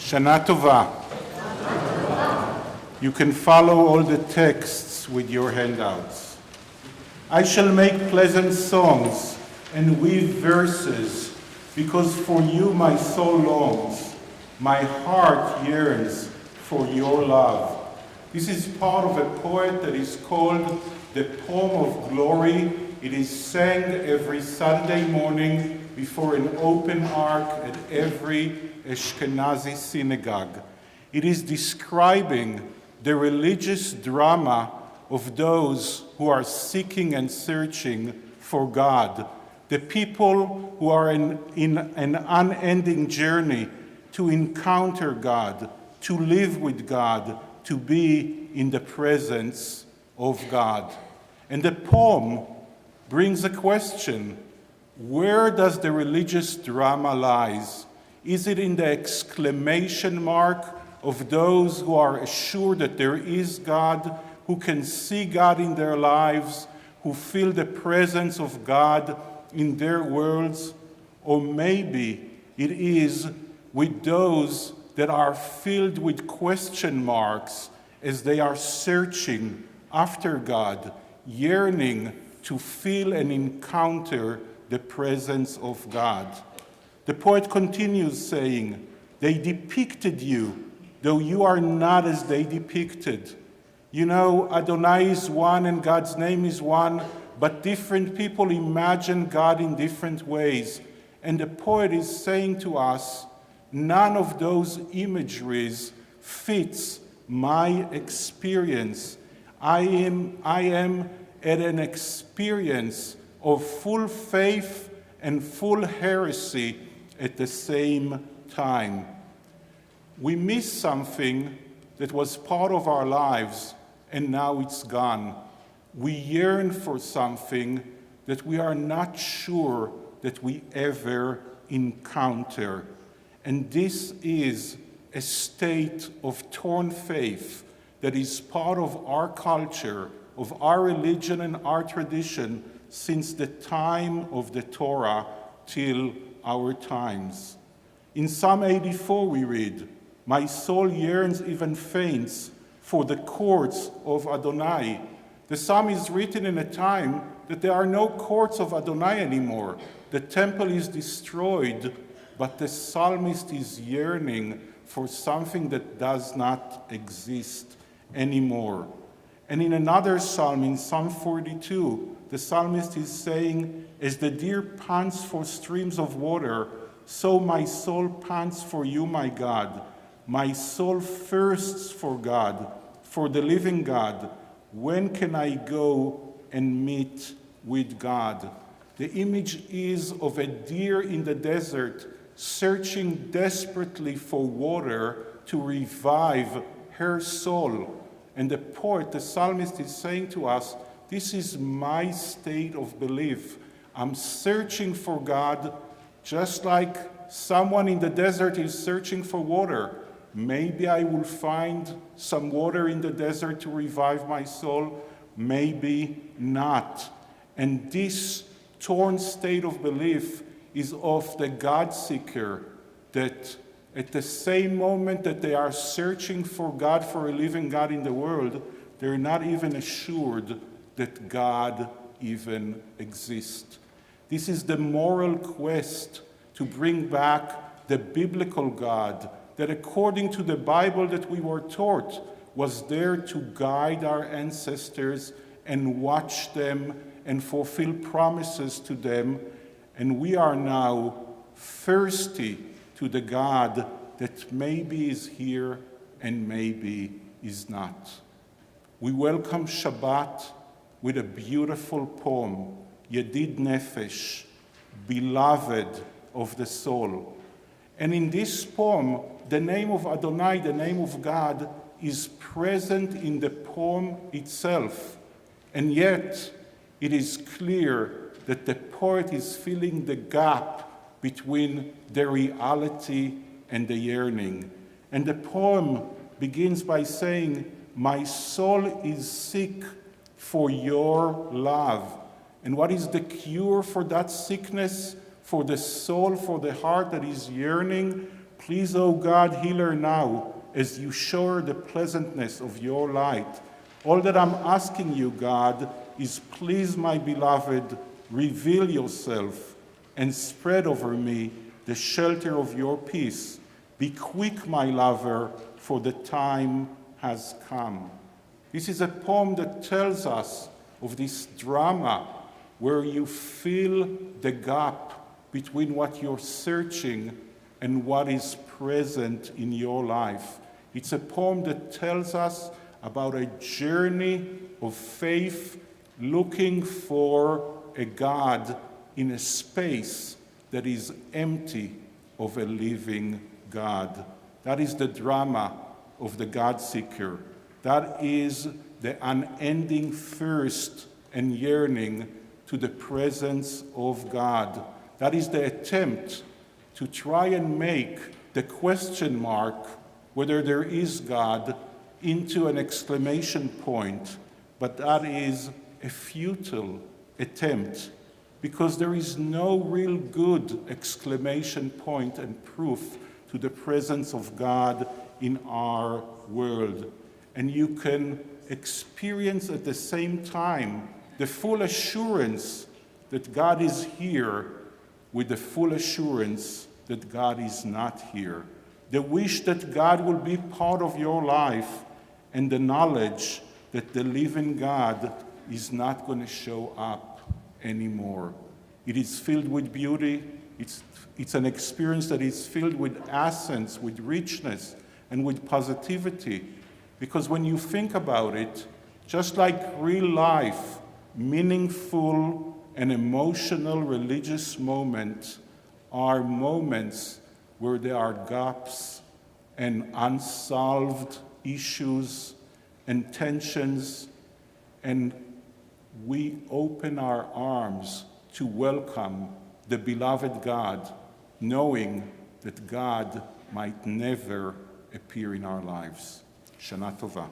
Shana Tova. You can follow all the texts with your handouts. I shall make pleasant songs and weave verses, because for you my soul longs, my heart yearns for your love. This is part of a poem that is called the Poem of Glory. It is sang every Saturday morning before an open ark at every Ashkenazi synagogue. It is describing the religious drama of those who are seeking and searching for God, the people who are in an unending journey to encounter God, to live with God, to be in the presence of God. And the poem brings a question: where does the religious drama lies? Is it in the exclamation mark of those who are assured that there is God, who can see God in their lives, who feel the presence of God in their worlds? Or maybe it is with those that are filled with question marks as they are searching after God, yearning to feel and encounter the presence of God. The poet continues saying, they depicted you, though you are not as they depicted. You know, Adonai is one and God's name is one, but different people imagine God in different ways. And the poet is saying to us, none of those imageries fits my experience. I am at an experience of full faith and full heresy at the same time. We miss something that was part of our lives and now it's gone. We yearn for something that we are not sure that we ever encounter. And this is a state of torn faith that is part of our culture, of our religion and our tradition since the time of the Torah till our times. In Psalm 84 we read, my soul yearns, even faints, for the courts of Adonai. The psalm is written in a time that there are no courts of Adonai anymore. The temple is destroyed, but the psalmist is yearning for something that does not exist anymore. And in another psalm, in Psalm 42, the psalmist is saying, as the deer pants for streams of water, so my soul pants for you, my God. My soul thirsts for God, for the living God. When can I go and meet with God? The image is of a deer in the desert searching desperately for water to revive her soul. And the poet, the psalmist, is saying to us, this is my state of belief. I'm searching for God just like someone in the desert is searching for water. Maybe I will find some water in the desert to revive my soul, maybe not. And this torn state of belief is of the God seeker, that at the same moment that they are searching for God, for a living God in the world, they're not even assured that God even exists. This is the moral quest to bring back the biblical God that, according to the Bible that we were taught, was there to guide our ancestors and watch them and fulfill promises to them. And we are now thirsty to the God that maybe is here and maybe is not. We welcome Shabbat with a beautiful poem, Yedid Nefesh, beloved of the soul. And in this poem, the name of Adonai, the name of God, is present in the poem itself. And yet, it is clear that the poet is filling the gap between the reality and the yearning. And the poem begins by saying, my soul is sick for your love. And what is the cure for that sickness, for the soul, for the heart that is yearning? Please, O God, heal her now as you show her the pleasantness of your light. All that I'm asking you, God, is please, my beloved, reveal yourself and spread over me the shelter of your peace. Be quick, my lover, for the time has come. This is a poem that tells us of this drama where you feel the gap between what you're searching and what is present in your life. It's a poem that tells us about a journey of faith looking for a God in a space that is empty of a living God. That is the drama of the God seeker. That is the unending thirst and yearning to the presence of God. That is the attempt to try and make the question mark whether there is God into an exclamation point, but that is a futile attempt because there is no real good exclamation point and proof to the presence of God in our world. And you can experience at the same time the full assurance that God is here with the full assurance that God is not here. The wish that God will be part of your life and the knowledge that the living God is not going to show up anymore. It is filled with beauty. It's an experience that is filled with essence, with richness, and with positivity. Because when you think about it, just like real life, meaningful and emotional religious moments are moments where there are gaps and unsolved issues and tensions, and we open our arms to welcome the beloved God, knowing that God might never appear in our lives. Shana Tova.